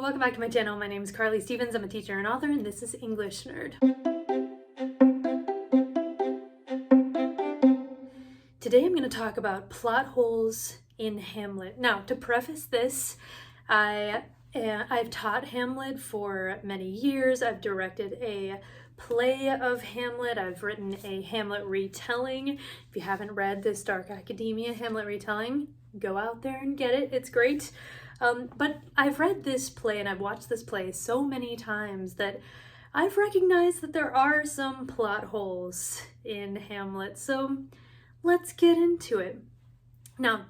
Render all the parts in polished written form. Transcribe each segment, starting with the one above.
welcome back to my channel. My name is Carly Stevens. I'm a teacher and author, and this is English Nerd. Today I'm going to talk about plot holes in Hamlet. Now, to preface this, I've taught Hamlet for many years. I've directed a play of Hamlet. I've written a Hamlet retelling. If you haven't read this Dark Academia Hamlet retelling, go out there and get it. It's great. But I've read this play and I've watched this play so many times that I've recognized that there are some plot holes in Hamlet. So let's get into it. Now,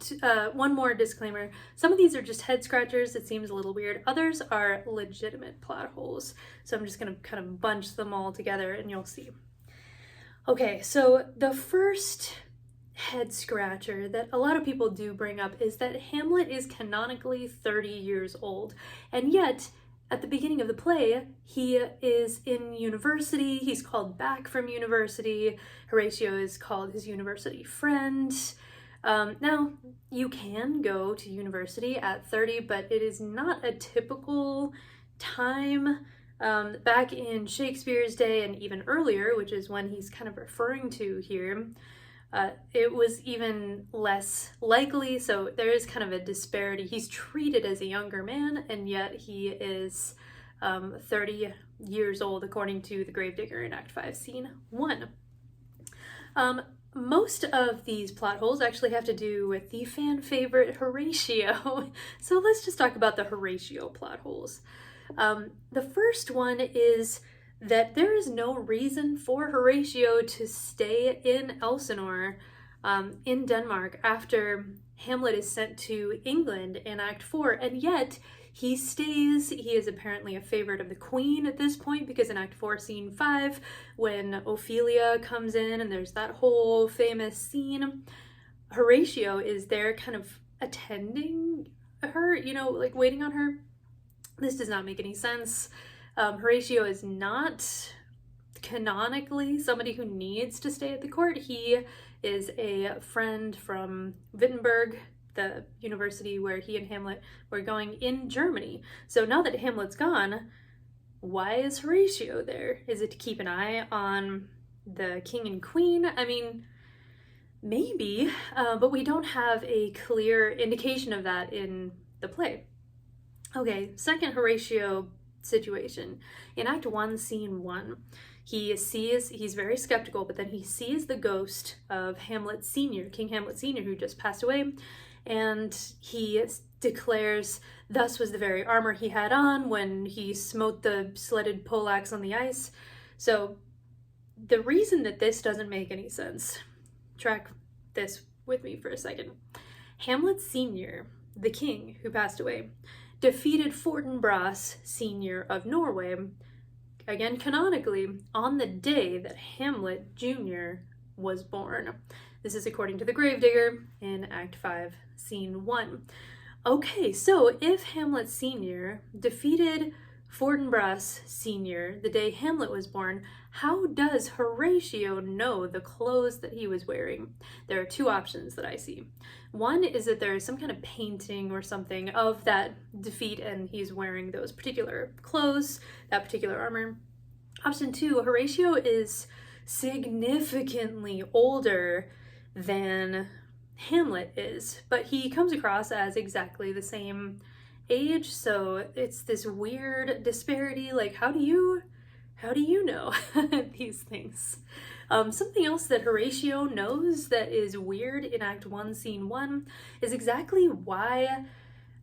one more disclaimer. Some of these are just head scratchers. It seems a little weird. Others are legitimate plot holes. So I'm just going to kind of bunch them all together and you'll see. Okay, so the first head scratcher that a lot of people do bring up is that Hamlet is canonically 30 years old, and yet at the beginning of the play he is in university. He's called back from university. Horatio is called his university friend. Now, you can go to university at 30, but it is not a typical time. Back in Shakespeare's day and even earlier, which is when he's kind of referring to here, it was even less likely, so there is kind of a disparity. He's treated as a younger man, and yet he is 30 years old, according to the Gravedigger in Act 5, Scene 1. Most of these plot holes actually have to do with the fan favorite Horatio, so let's just talk about the Horatio plot holes. The first one is that there is no reason for Horatio to stay in Elsinore, in Denmark, after Hamlet is sent to England in Act 4, and yet he stays. He is apparently a favorite of the Queen at this point, because in Act 4, Scene 5, when Ophelia comes in and there's that whole famous scene, Horatio is there kind of attending her, like waiting on her. This does not make any sense. Horatio is not canonically somebody who needs to stay at the court. He is a friend from Wittenberg, the university where he and Hamlet were going in Germany. So now that Hamlet's gone, why is Horatio there? Is it to keep an eye on the king and queen? I mean, maybe, but we don't have a clear indication of that in the play. Okay, second Horatio situation. In Act 1, Scene 1, he's very skeptical, but then he sees the ghost of Hamlet Sr., King Hamlet Sr., who just passed away, and he declares, "Thus was the very armor he had on when he smote the sledded poleaxe on the ice." So the reason that this doesn't make any sense, track this with me for a second. Hamlet Sr., the king who passed away, defeated Fortinbras Sr. of Norway, again canonically, on the day that Hamlet Jr. was born. This is according to the Gravedigger in Act 5, Scene 1. Okay, so if Hamlet Sr. defeated Fortinbras Sr. the day Hamlet was born, how does Horatio know the clothes that he was wearing? There are two options that I see. One is that there is some kind of painting or something of that defeat and he's wearing those particular clothes, that particular armor. Option two, Horatio is significantly older than Hamlet is, but he comes across as exactly the same age, so it's this weird disparity. Like, how do you know these things? Something else that Horatio knows that is weird in Act 1, Scene 1 is exactly why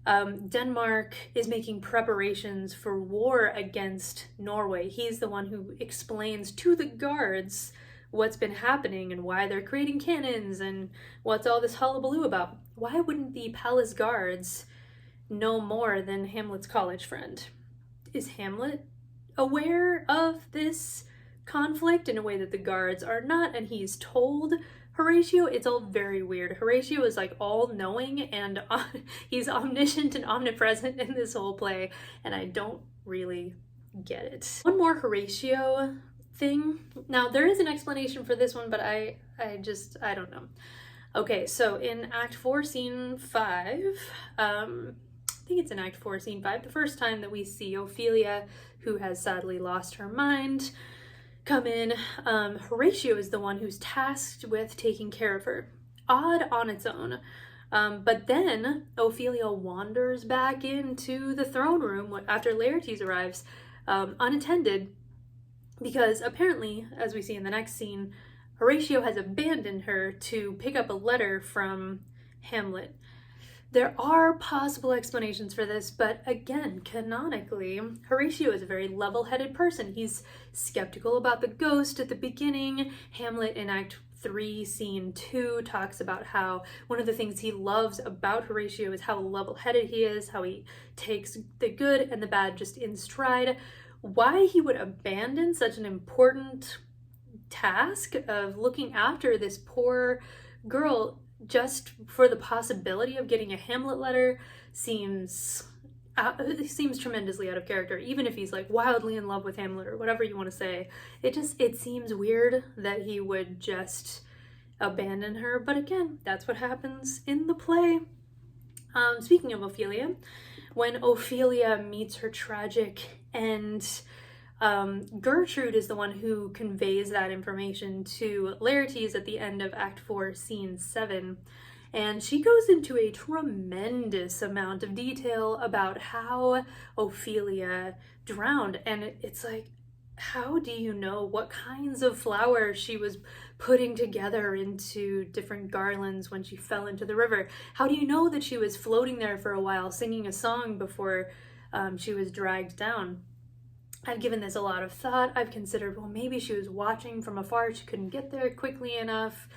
Denmark is making preparations for war against Norway. He's the one who explains to the guards what's been happening and why they're creating cannons and what's all this hullabaloo about. Why wouldn't the palace guards know more than Hamlet's college friend? Is Hamlet aware of this conflict in a way that the guards are not, and he's told Horatio? It's all very weird. Horatio is like all-knowing and he's omniscient and omnipresent in this whole play, and I don't really get it. One more Horatio thing. Now, there is an explanation for this one, but I don't know. Okay, so in Act 4, Scene 5, think it's in Act 4, Scene 5, the first time that we see Ophelia, who has sadly lost her mind, come in. Horatio is the one who's tasked with taking care of her. Odd on its own. But then Ophelia wanders back into the throne room after Laertes arrives, unattended, because apparently, as we see in the next scene, Horatio has abandoned her to pick up a letter from Hamlet. There are possible explanations for this, but again, canonically, Horatio is a very level-headed person. He's skeptical about the ghost at the beginning. Hamlet in Act 3, Scene 2 talks about how one of the things he loves about Horatio is how level-headed he is, how he takes the good and the bad just in stride. Why he would abandon such an important task of looking after this poor girl just for the possibility of getting a Hamlet letter seems tremendously out of character. Even if he's like wildly in love with Hamlet or whatever you want to say, it seems weird that he would just abandon her. But again, that's what happens in the play. Speaking of Ophelia, when Ophelia meets her tragic end, Gertrude is the one who conveys that information to Laertes at the end of Act 4, Scene 7. And she goes into a tremendous amount of detail about how Ophelia drowned. And it's like, how do you know what kinds of flowers she was putting together into different garlands when she fell into the river? How do you know that she was floating there for a while singing a song before she was dragged down? I've given this a lot of thought. I've considered, well, maybe she was watching from afar. She couldn't get there quickly enough.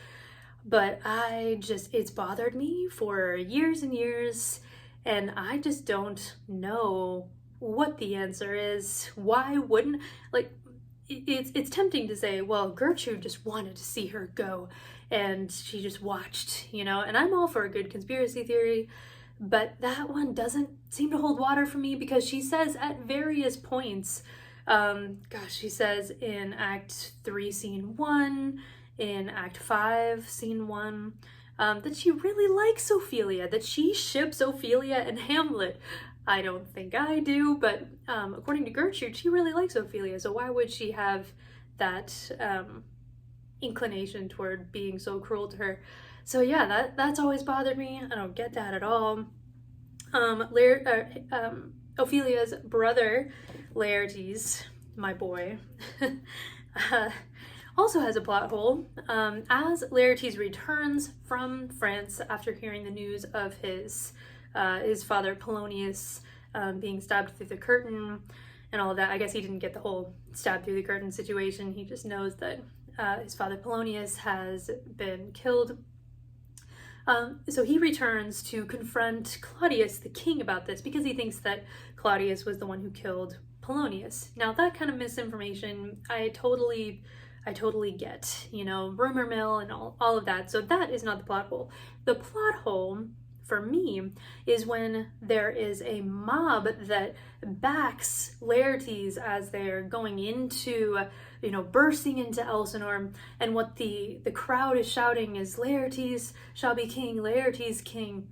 But it's bothered me for years and years. And I just don't know what the answer is. Why wouldn't, it's tempting to say, well, Gertrude just wanted to see her go. And she just watched, and I'm all for a good conspiracy theory. But that one doesn't seem to hold water for me, because she says at various points, she says in Act 3, Scene 1, in Act 5, Scene 1, that she really likes Ophelia, that she ships Ophelia and Hamlet. I don't think I do, but according to Gertrude, she really likes Ophelia, so why would she have that inclination toward being so cruel to her? So yeah, that's always bothered me. I don't get that at all. Ophelia's brother, Laertes, my boy, also has a plot hole. As Laertes returns from France after hearing the news of his father Polonius being stabbed through the curtain and all of that, I guess he didn't get the whole stabbed through the curtain situation. He just knows that his father Polonius has been killed. So he returns to confront Claudius, the king, about this, because he thinks that Claudius was the one who killed Polonius. Now, that kind of misinformation, I totally get, rumor mill and all of that. So that is not the plot hole. The plot hole, for me, is when there is a mob that backs Laertes as they're going into, bursting into Elsinore, and what the crowd is shouting is, Laertes shall be king, Laertes king.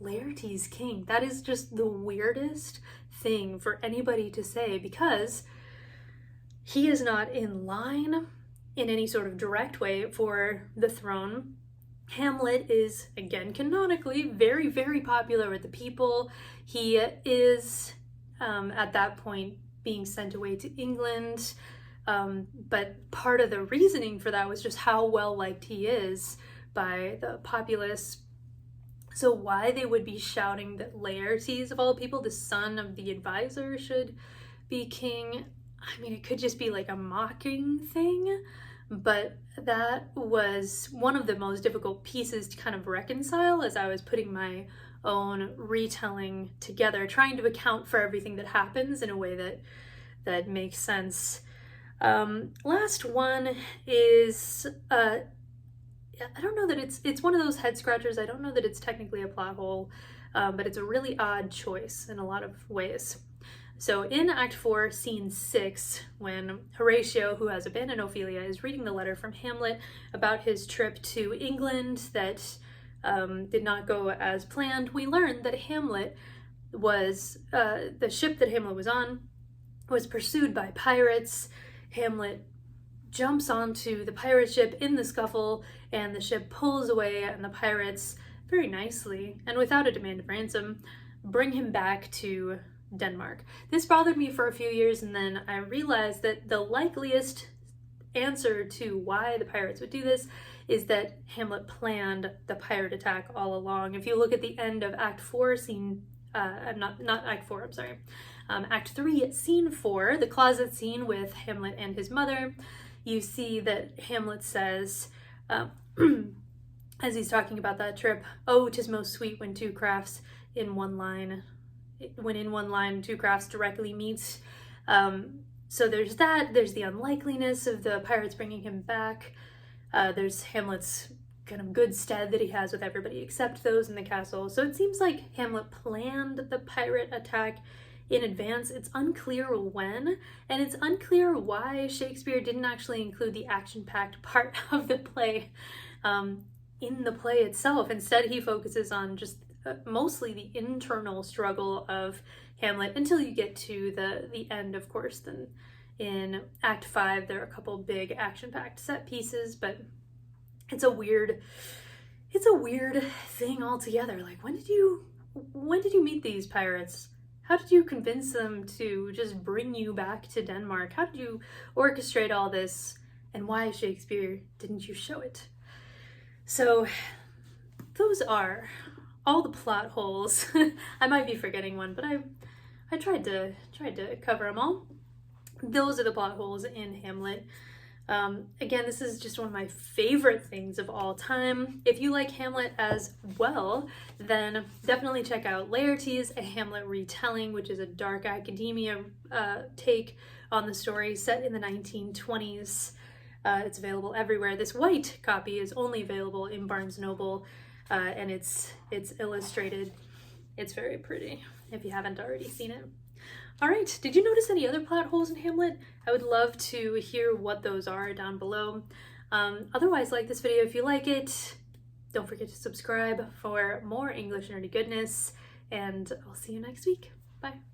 Laertes king. That is just the weirdest thing for anybody to say, because he is not in line in any sort of direct way for the throne. Hamlet is, again, canonically very, very popular with the people. He is, at that point, being sent away to England. But part of the reasoning for that was just how well liked he is by the populace. So why they would be shouting that Laertes, of all people, the son of the advisor, should be king, I mean, it could just be like a mocking thing. But that was one of the most difficult pieces to kind of reconcile as I was putting my own retelling together, trying to account for everything that happens in a way that makes sense. Last one is, I don't know that it's one of those head scratchers. I don't know that it's technically a plot hole, but it's a really odd choice in a lot of ways. So in Act 4, Scene 6, when Horatio, who has abandoned Ophelia, is reading the letter from Hamlet about his trip to England that did not go as planned, we learn that Hamlet was the ship that Hamlet was on was pursued by pirates. Hamlet jumps onto the pirate ship in the scuffle, and the ship pulls away, and the pirates, very nicely and without a demand of ransom, bring him back to Denmark. This bothered me for a few years, and then I realized that the likeliest answer to why the pirates would do this is that Hamlet planned the pirate attack all along. If you look at the end of Act 4, not Act 4, I'm sorry, Act 3, Scene 4, the closet scene with Hamlet and his mother, you see that Hamlet says, as he's talking about that trip, "Oh, 'tis most sweet when two crafts in one line, two crafts directly meet." So there's that, there's the unlikeliness of the pirates bringing him back. There's Hamlet's kind of good stead that he has with everybody except those in the castle. So it seems like Hamlet planned the pirate attack in advance. It's unclear when, and it's unclear why Shakespeare didn't actually include the action-packed part of the play in the play itself. Instead, he focuses on just mostly the internal struggle of Hamlet until you get to the end, of course. Then in Act 5, there are a couple big action-packed set pieces, but it's a weird thing altogether. Like, when did you meet these pirates? How did you convince them to just bring you back to Denmark? How did you orchestrate all this? And why, Shakespeare, didn't you show it? So those are all the plot holes. I might be forgetting one, but I tried to cover them all. Those are the plot holes in Hamlet. Again, this is just one of my favorite things of all time. If you like Hamlet as well, then definitely check out Laertes, a Hamlet retelling, which is a dark academia take on the story set in the 1920s. It's available everywhere. This white copy is only available in Barnes & Noble, and it's illustrated. It's very pretty, if you haven't already seen it. All right, did you notice any other plot holes in Hamlet? I would love to hear what those are down below. Otherwise, like this video if you like it. Don't forget to subscribe for more English nerdy goodness, and I'll see you next week. Bye.